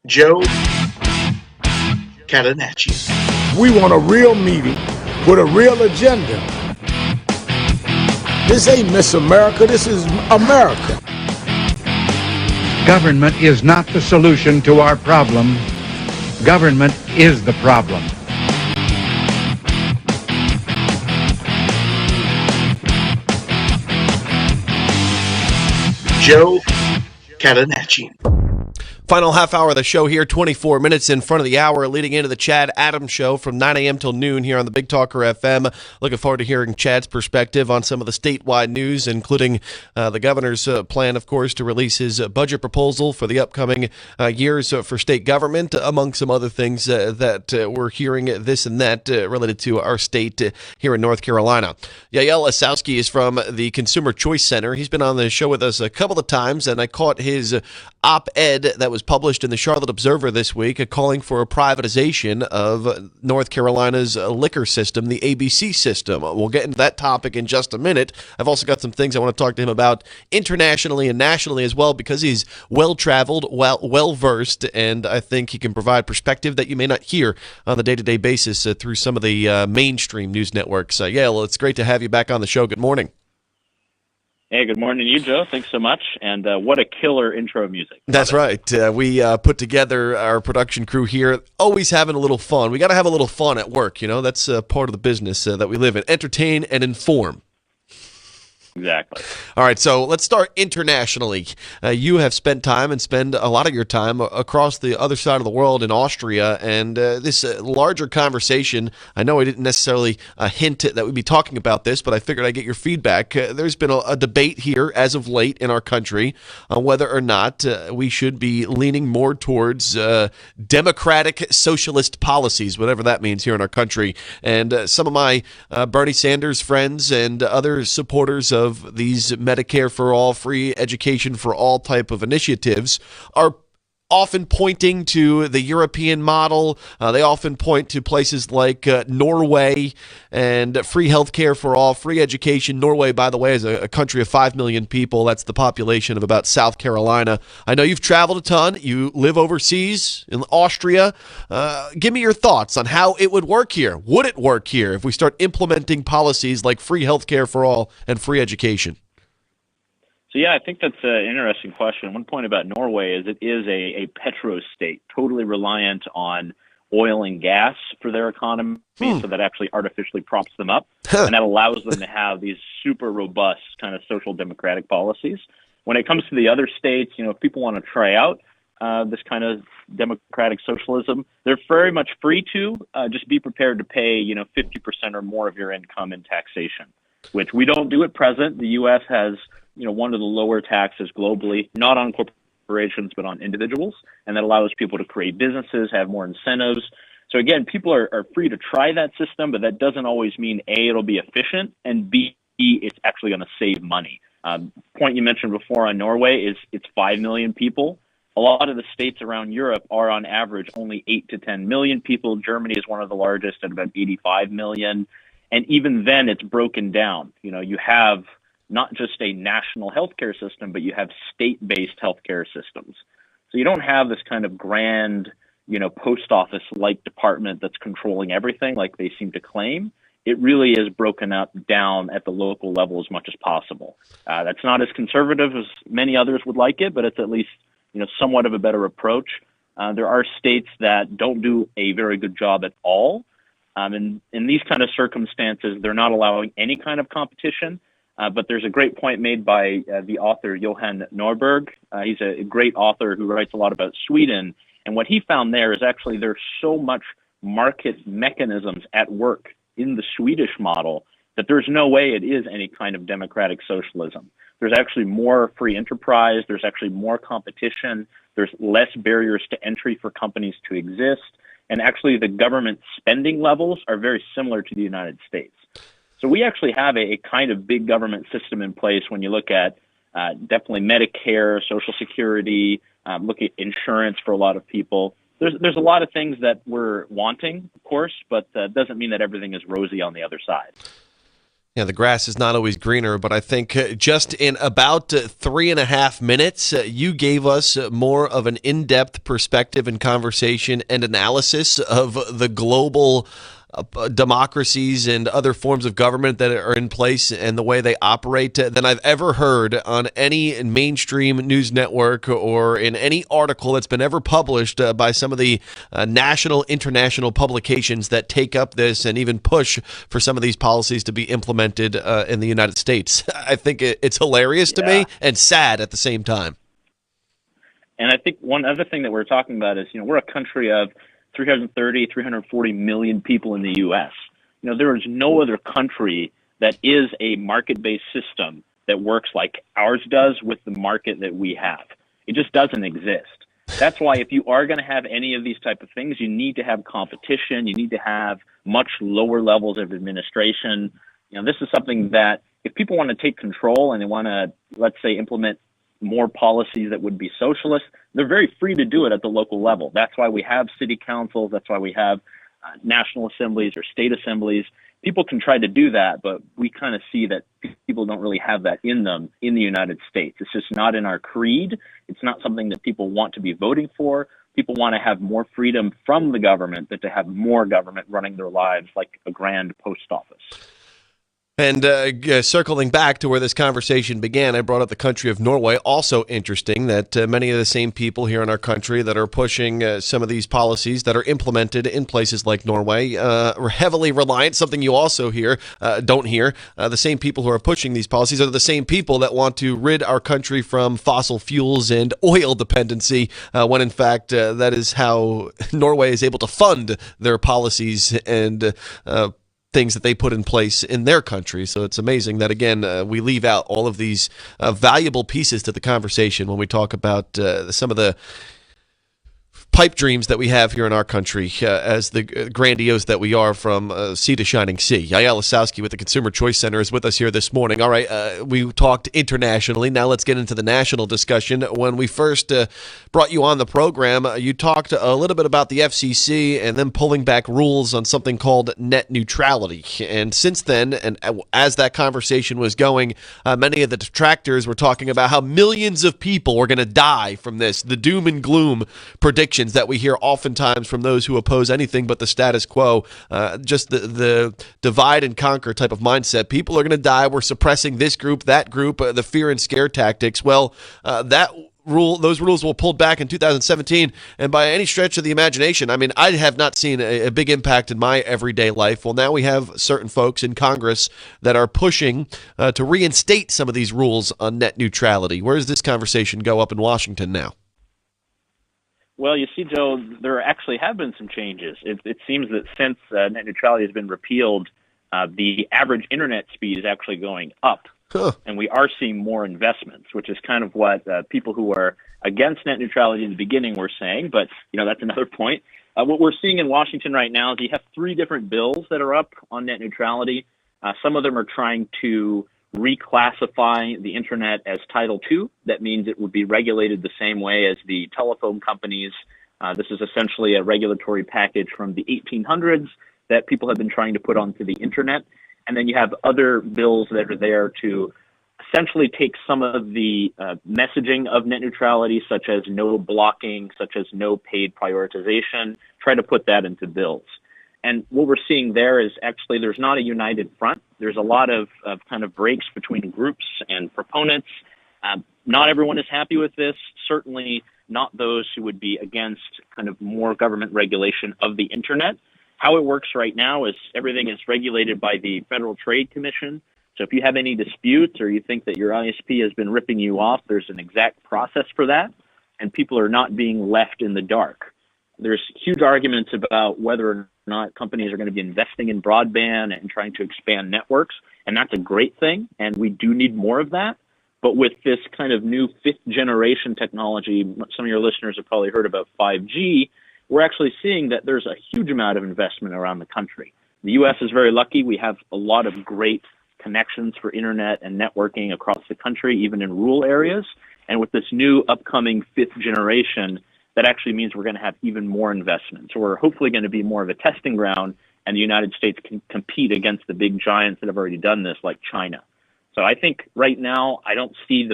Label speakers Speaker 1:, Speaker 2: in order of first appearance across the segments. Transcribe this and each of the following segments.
Speaker 1: Joe Catanacci.
Speaker 2: We want a real meeting with a real agenda. This ain't Miss America, this is America.
Speaker 3: Government is not the solution to our problem. Government is the problem.
Speaker 1: Joe Catanacci.
Speaker 4: Final half hour of the show here, 24 minutes in front of the hour, leading into the Chad Adams Show from 9 a.m. till noon here on the Big Talker FM. Looking forward to hearing Chad's perspective on some of the statewide news, including the governor's plan, of course, to release his budget proposal for the upcoming years for state government, among some other things that we're hearing this and that related to our state here in North Carolina. Yaël Ossowski is from the Consumer Choice Center. He's been on the show with us a couple of times, and I caught his op-ed that was published in the Charlotte Observer this week, calling for a privatization of North Carolina's liquor system, the ABC system. We'll get into that topic in just a minute. I've also got some things I want to talk to him about internationally and nationally as well, because he's well-traveled, well-versed, and I think he can provide perspective that you may not hear on the day-to-day basis through some of the mainstream news networks. Yaël, it's great to have you back on the show. Good morning.
Speaker 5: Hey, good morning to you, Joe. Thanks so much. And what a killer intro music.
Speaker 4: That's right. We put together our production crew here, always having a little fun. We got to have a little fun at work, you know. That's part of the business that we live in. Entertain and inform.
Speaker 5: Exactly.
Speaker 4: All right, so let's start internationally. You have spent time and spend a lot of your time across the other side of the world in Austria, and this larger conversation, I know I didn't necessarily hint that we'd be talking about this, but I figured I'd get your feedback. There's been a debate here as of late in our country on whether or not we should be leaning more towards democratic socialist policies, whatever that means here in our country. And some of my Bernie Sanders friends and other supporters of these Medicare for all, free education for all type of initiatives are often pointing to the European model. They often point to places like Norway and free healthcare for all, free education. Norway, by the way, is a country of 5 million people. That's the population of about South Carolina. I know you've traveled a ton. You live overseas in Austria. Give me your thoughts on how it would work here. Would it work here if we start implementing policies like free healthcare for all and free education?
Speaker 5: So, yeah, I think that's an interesting question. One point about Norway is it is a petro state, totally reliant on oil and gas for their economy, so that actually artificially props them up, and that allows them to have these super robust kind of social democratic policies. When it comes to the other states, you know, if people want to try out this kind of democratic socialism, they're very much free to just be prepared to pay, 50% or more of your income in taxation, which we don't do at present. The U.S. has one of the lower taxes globally, not on corporations, but on individuals. And that allows people to create businesses, have more incentives. So again, people are free to try that system, but that doesn't always mean A, it'll be efficient, and B, it's actually going to save money. Point you mentioned before on Norway is it's 5 million people. A lot of the states around Europe are on average only 8 to 10 million people. Germany is one of the largest at about 85 million. And even then it's broken down. You have not just a national healthcare system, but you have state-based healthcare systems. So you don't have this kind of grand, post office-like department that's controlling everything like they seem to claim. It really is broken up down at the local level as much as possible. That's not as conservative as many others would like it, but it's at least, somewhat of a better approach. There are states that don't do a very good job at all. And in these kind of circumstances, they're not allowing any kind of competition. But there's a great point made by the author Johan Norberg. He's a great author who writes a lot about Sweden. And what he found there is actually there's so much market mechanisms at work in the Swedish model that there's no way it is any kind of democratic socialism. There's actually more free enterprise. There's actually more competition. There's less barriers to entry for companies to exist. And actually the government spending levels are very similar to the United States. So we actually have a kind of big government system in place when you look at definitely Medicare, Social Security, look at insurance for a lot of people. There's a lot of things that we're wanting, of course, but doesn't mean that everything is rosy on the other side.
Speaker 4: Yeah, the grass is not always greener, but I think just in about 3.5 minutes, you gave us more of an in-depth perspective and conversation and analysis of the global democracies and other forms of government that are in place and the way they operate than I've ever heard on any mainstream news network or in any article that's been ever published by some of the national, international publications that take up this and even push for some of these policies to be implemented in the United States. I think it's hilarious to me and sad at the same time.
Speaker 5: And I think one other thing that we're talking about is, we're a country of 330, 340 million people in the U.S. There is no other country that is a market-based system that works like ours does with the market that we have. It just doesn't exist. That's why if you are going to have any of these type of things, you need to have competition. You need to have much lower levels of administration. This is something that if people want to take control and they want to, let's say, implement more policies that would be socialist, they're very free to do it at the local level. That's why we have city councils. That's why we have national assemblies or state assemblies. People can try to do that, but we kind of see that people don't really have that in them in the United States. It's just not in our creed. It's not something that people want to be voting for. People want to have more freedom from the government than to have more government running their lives like a grand post office.
Speaker 4: And circling back to where this conversation began, I brought up the country of Norway. Also interesting that many of the same people here in our country that are pushing some of these policies that are implemented in places like Norway are heavily reliant, something you also don't hear. The same people who are pushing these policies are the same people that want to rid our country from fossil fuels and oil dependency, when in fact that is how Norway is able to fund their policies and things that they put in place in their country. So it's amazing that, again, we leave out all of these valuable pieces to the conversation when we talk about some of the pipe dreams that we have here in our country as the grandiose that we are from sea to shining sea. Yaël Ossowski with the Consumer Choice Center is with us here this morning. All right, we talked internationally. Now let's get into the national discussion. When we first brought you on the program, you talked a little bit about the FCC and them pulling back rules on something called net neutrality. And since then, and as that conversation was going, many of the detractors were talking about how millions of people were going to die from this, the doom and gloom predictions that we hear oftentimes from those who oppose anything but the status quo, just the divide and conquer type of mindset. People are going to die. We're suppressing this group, that group, the fear and scare tactics. Well, those rules were pulled back in 2017, and by any stretch of the imagination, I mean, I have not seen a big impact in my everyday life. Well, now we have certain folks in Congress that are pushing to reinstate some of these rules on net neutrality. Where does this conversation go up in Washington now?
Speaker 5: Well, you see, Joe, there actually have been some changes. It seems that since net neutrality has been repealed, the average internet speed is actually going up.
Speaker 4: Huh.
Speaker 5: And we are seeing more investments, which is kind of what people who are against net neutrality in the beginning were saying. But, that's another point. What we're seeing in Washington right now is you have 3 different bills that are up on net neutrality. Some of them are trying to reclassify the internet as Title II. That means it would be regulated the same way as the telephone companies. This is essentially a regulatory package from the 1800s that people have been trying to put onto the internet. And then you have other bills that are there to essentially take some of the messaging of net neutrality, such as no blocking, such as no paid prioritization, try to put that into bills. And what we're seeing there is actually there's not a united front. There's a lot of kind of breaks between groups and proponents. Not everyone is happy with this, certainly not those who would be against kind of more government regulation of the internet. How it works right now is everything is regulated by the Federal Trade Commission. So if you have any disputes or you think that your ISP has been ripping you off, there's an exact process for that, and people are not being left in the dark. There's huge arguments about whether or not companies are going to be investing in broadband and trying to expand networks, and that's a great thing, and we do need more of that. But with this kind of new 5th-generation technology, some of your listeners have probably heard about 5G, we're actually seeing that there's a huge amount of investment around the country. The U.S. is very lucky. We have a lot of great connections for internet and networking across the country, even in rural areas. And with this new upcoming 5th generation, that actually means we're going to have even more investment. So we're hopefully going to be more of a testing ground and the United States can compete against the big giants that have already done this, like China. So I think right now I don't see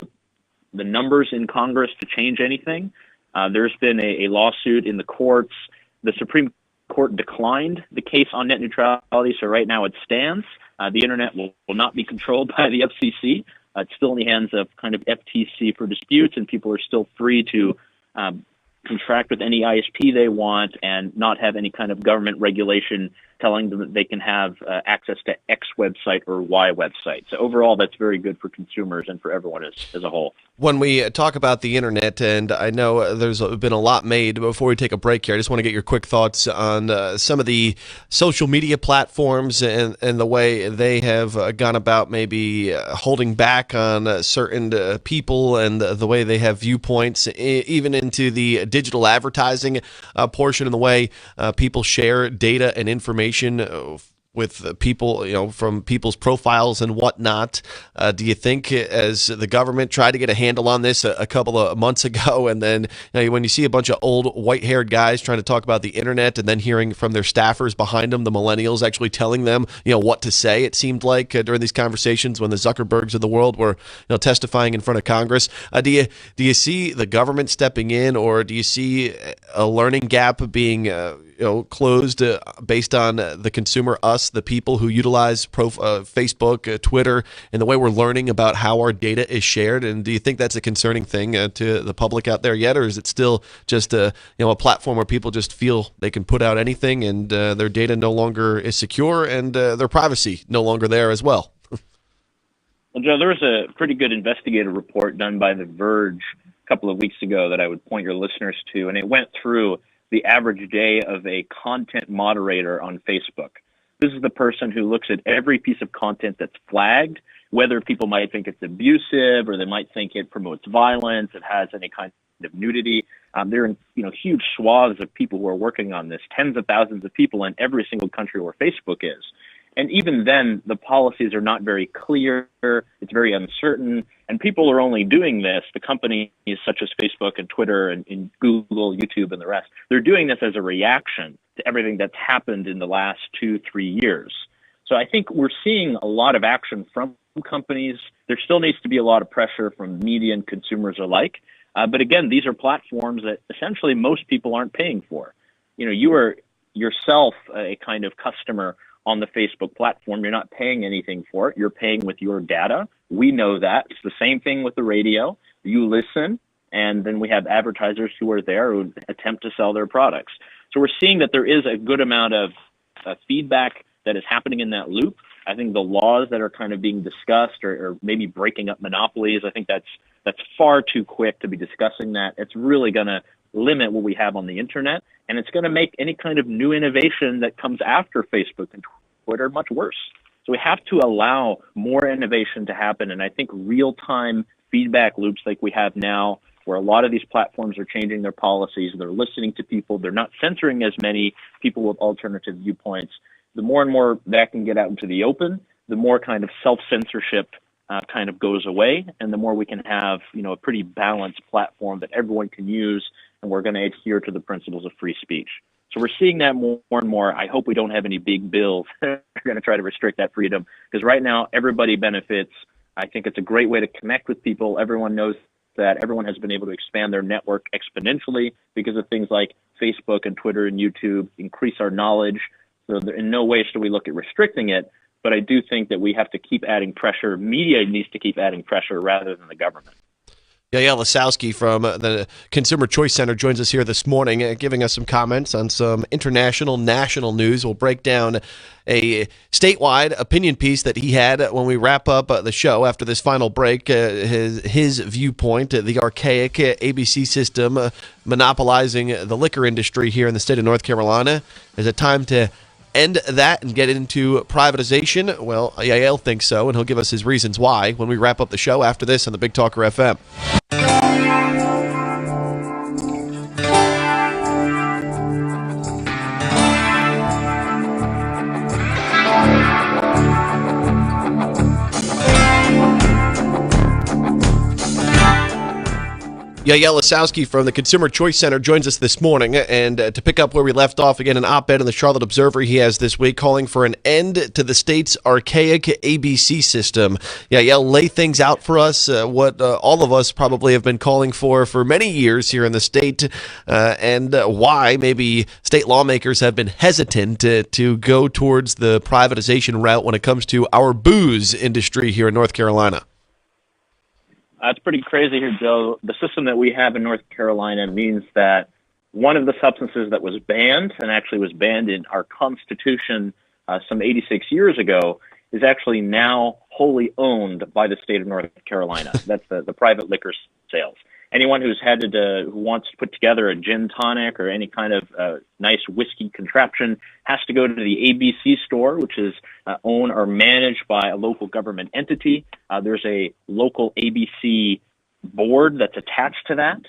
Speaker 5: the numbers in Congress to change anything. There's been a lawsuit in the courts. The Supreme Court declined the case on net neutrality, so right now it stands. The internet will not be controlled by the FCC. It's still in the hands of kind of FTC for disputes, and people are still free to contract with any ISP they want and not have any kind of government regulation telling them that they can have access to X website or Y website. So overall, that's very good for consumers and for everyone as a whole.
Speaker 4: When we talk about the internet, and I know there's been a lot made, before we take a break here, I just want to get your quick thoughts on some of the social media platforms and the way they have gone about maybe holding back on certain people and the way they have viewpoints, even into the digital advertising portion, and the way people share data and information with people, from people's profiles and whatnot. Do you think, as the government tried to get a handle on this a couple of months ago, and then when you see a bunch of old white-haired guys trying to talk about the internet and then hearing from their staffers behind them, the millennials actually telling them, what to say, it seemed like during these conversations when the Zuckerbergs of the world were, testifying in front of Congress. Do you see the government stepping in, or do you see a learning gap being closed based on the consumer, us, the people who utilize Facebook, Twitter, and the way we're learning about how our data is shared? And do you think that's a concerning thing to the public out there yet, or is it still just a platform where people just feel they can put out anything and their data no longer is secure and their privacy no longer there as well?
Speaker 5: Well, Joe, there was a pretty good investigative report done by The Verge a couple of weeks ago that I would point your listeners to, and it went through the average day of a content moderator on Facebook. This is the person who looks at every piece of content that's flagged, whether people might think it's abusive or they might think it promotes violence, it has any kind of nudity. There are huge swaths of people who are working on this, tens of thousands of people in every single country where Facebook is. And even then, the policies are not very clear. It's very uncertain. And people are only doing this, the companies such as Facebook and Twitter and Google, YouTube, and the rest, they're doing this as a reaction to everything that's happened in the last 2-3 years. So I think we're seeing a lot of action from companies. There still needs to be a lot of pressure from media and consumers alike. But again, these are platforms that essentially most people aren't paying for. You are yourself a kind of customer on the Facebook platform. You're not paying anything for it. You're paying with your data. We know that. It's the same thing with the radio. You listen, and then we have advertisers who are there who attempt to sell their products. So we're seeing that there is a good amount of feedback that is happening in that loop. I think the laws that are kind of being discussed or maybe breaking up monopolies, I think that's far too quick to be discussing that. It's really going to limit what we have on the internet, and it's going to make any kind of new innovation that comes after Facebook and Twitter much worse. So we have to allow more innovation to happen, and I think real-time feedback loops like we have now, where a lot of these platforms are changing their policies, they're listening to people, they're not censoring as many people with alternative viewpoints. The more and more that can get out into the open, the more kind of self-censorship kind of goes away, and the more we can have, a pretty balanced platform that everyone can use, and we're going to adhere to the principles of free speech. So we're seeing that more and more. I hope we don't have any big bills that are going to try to restrict that freedom, because right now everybody benefits. I think it's a great way to connect with people. Everyone knows that everyone has been able to expand their network exponentially because of things like Facebook and Twitter and YouTube increase our knowledge. So in no way should we look at restricting it, but I do think that we have to keep adding pressure. Media needs to keep adding pressure rather than the government.
Speaker 4: Yaël Ossowski from the Consumer Choice Center joins us here this morning, giving us some comments on some international, national news. We'll break down a statewide opinion piece that he had when we wrap up the show after this final break. His viewpoint, the archaic ABC system monopolizing the liquor industry here in the state of North Carolina. Is it time to end that and get into privatization? Well, Yael thinks so, and he'll give us his reasons why when we wrap up the show after this on the Big Talker FM. Yaël Ossowski from the Consumer Choice Center joins us this morning. And to pick up where we left off, again, an op-ed in the Charlotte Observer he has this week calling for an end to the state's archaic ABC system. Yaël, lay things out for us, what all of us probably have been calling for many years here in the state, and why maybe state lawmakers have been hesitant to go towards the privatization route when it comes to our booze industry here in North Carolina.
Speaker 5: It's pretty crazy here, Joe. The system that we have in North Carolina means that one of the substances that was banned, and actually was banned in our Constitution some 86 years ago, is actually now wholly owned by the state of North Carolina. That's the private liquor sales. Anyone who wants to put together a gin tonic or any kind of nice whiskey contraption has to go to the ABC store, which is owned or managed by a local government entity. There's a local ABC board that's attached to that,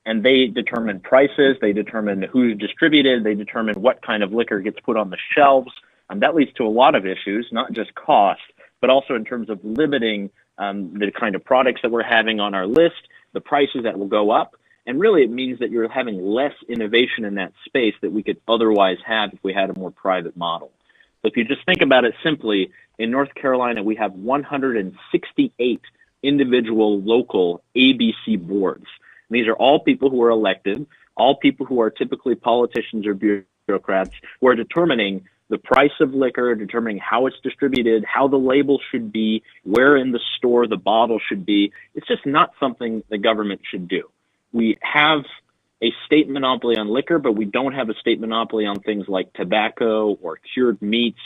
Speaker 5: and they determine prices, they determine who's distributed, they determine what kind of liquor gets put on the shelves. That leads to a lot of issues, not just cost, but also in terms of limiting the kind of products that we're having on our list, the prices that will go up. And really it means that you're having less innovation in that space that we could otherwise have if we had a more private model. So if you just think about it simply, in North Carolina, we have 168 individual local ABC boards. And these are all people who are elected, all people who are typically politicians or bureaucrats who are determining the price of liquor, determining how it's distributed, how the label should be, where in the store the bottle should be. It's just not something the government should do. We have a state monopoly on liquor, but we don't have a state monopoly on things like tobacco or cured meats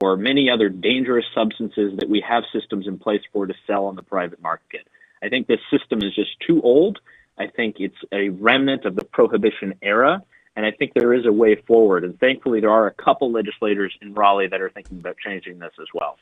Speaker 5: or many other dangerous substances that we have systems in place for to sell on the private market. I think this system is just too old. I think it's a remnant of the Prohibition era. And I think there is a way forward. And thankfully, there are a couple legislators in Raleigh that are thinking about changing this as well.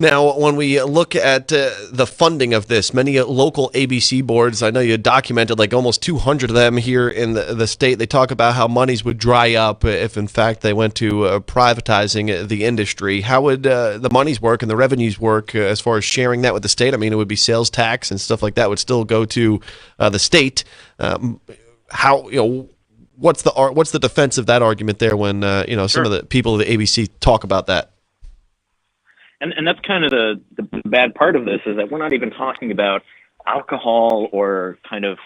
Speaker 4: Now, when we look at the funding of this, many local ABC boards, I know you documented like almost 200 of them here in the state. They talk about how monies would dry up if, in fact, they went to privatizing the industry. How would the monies work and the revenues work as far as sharing that with the state? I mean, it would be sales tax and stuff like that would still go to the state. What's the defense of that argument there when
Speaker 5: Sure.
Speaker 4: Some of the people of the ABC talk about that?
Speaker 5: And that's kind of the bad part of this, is that we're not even talking about alcohol or kind of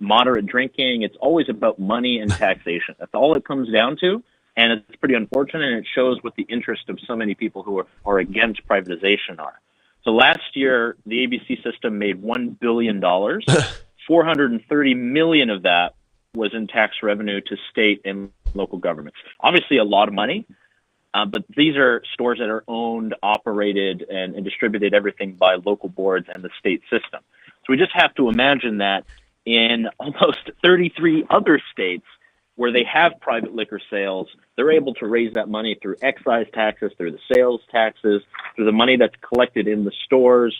Speaker 5: moderate drinking. It's always about money and taxation. That's all it comes down to. And it's pretty unfortunate, and it shows what the interest of so many people who are against privatization are. So last year, the ABC system made $1 billion. $430 million of that was in tax revenue to state and local governments. Obviously a lot of money, but these are stores that are owned, operated, and distributed everything by local boards and the state system. So we just have to imagine that in almost 33 other states where they have private liquor sales, they're able to raise that money through excise taxes, through the sales taxes, through the money that's collected in the stores,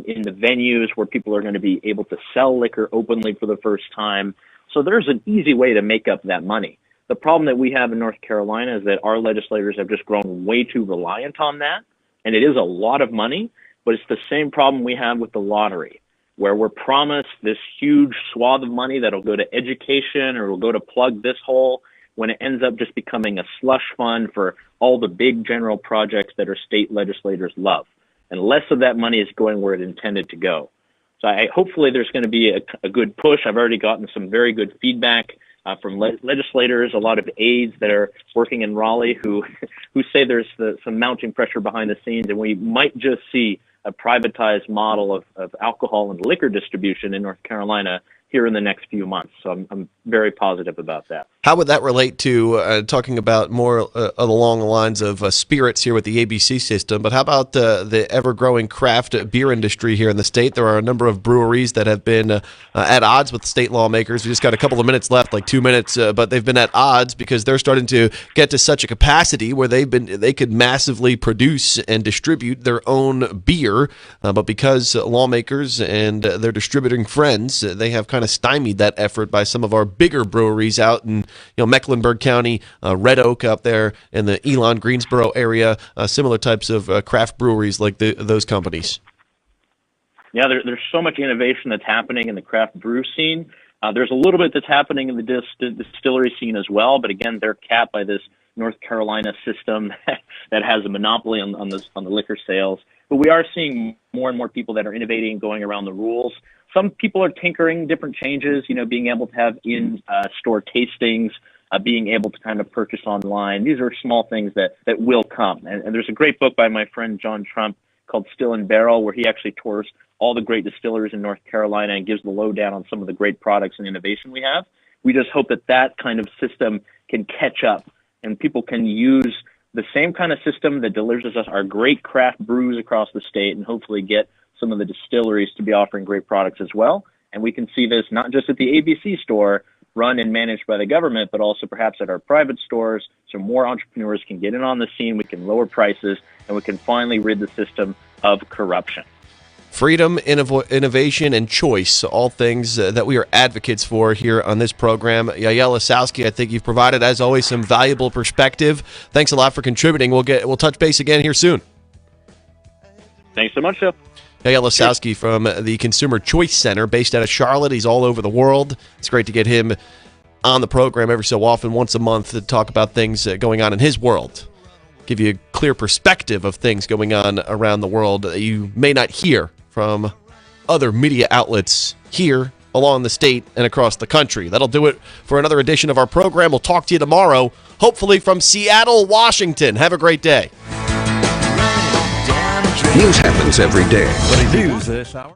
Speaker 5: in the venues where people are going to be able to sell liquor openly for the first time. So there's an easy way to make up that money. The problem that we have in North Carolina is that our legislators have just grown way too reliant on that. And it is a lot of money, but it's the same problem we have with the lottery, where we're promised this huge swath of money that'll go to education or will go to plug this hole, when it ends up just becoming a slush fund for all the big general projects that our state legislators love. And less of that money is going where it intended to go. So hopefully there's going to be a good push. I've already gotten some very good feedback from legislators, a lot of aides that are working in Raleigh who say there's some mounting pressure behind the scenes, and we might just see a privatized model of alcohol and liquor distribution in North Carolina here in the next few months. So I'm very positive about that.
Speaker 4: How would that relate to talking about more along the lines of spirits here with the ABC system? But how about the ever-growing craft beer industry here in the state? There are a number of breweries that have been at odds with state lawmakers. We just got a couple of minutes left, like 2 minutes, but they've been at odds because they're starting to get to such a capacity where they could massively produce and distribute their own beer. But because lawmakers and their distributing friends, they have kind of stymied that effort by some of our bigger breweries out in Mecklenburg County, Red Oak up there in the Elon, Greensboro area, similar types of craft breweries like those companies.
Speaker 5: Yeah, there's so much innovation that's happening in the craft brew scene. There's a little bit that's happening in the distillery scene as well, but again, they're capped by this North Carolina system that has a monopoly on the liquor sales. But we are seeing more and more people that are innovating, going around the rules. Some people are tinkering different changes, being able to have in-store tastings, being able to kind of purchase online. These are small things that will come. And there's a great book by my friend John Trump called Still and Barrel, where he actually tours all the great distilleries in North Carolina and gives the lowdown on some of the great products and innovation we have. We just hope that kind of system can catch up and people can use the same kind of system that delivers us our great craft brews across the state and hopefully get some of the distilleries to be offering great products as well. And we can see this not just at the ABC store, run and managed by the government, but also perhaps at our private stores, so more entrepreneurs can get in on the scene, we can lower prices, and we can finally rid the system of corruption.
Speaker 4: Freedom, innovation, and choice, all things that we are advocates for here on this program. Yaël Ossowski, I think you've provided, as always, some valuable perspective. Thanks a lot for contributing. We'll touch base again here soon.
Speaker 5: Thanks so much, Joe.
Speaker 4: Yaël Ossowski from the Consumer Choice Center, based out of Charlotte. He's all over the world. It's great to get him on the program every so often, once a month, to talk about things going on in his world. Give you a clear perspective of things going on around the world that you may not hear from other media outlets here along the state and across the country. That'll do it for another edition of our program. We'll talk to you tomorrow, hopefully from Seattle, Washington. Have a great day.
Speaker 6: News happens every day.
Speaker 3: News this hour.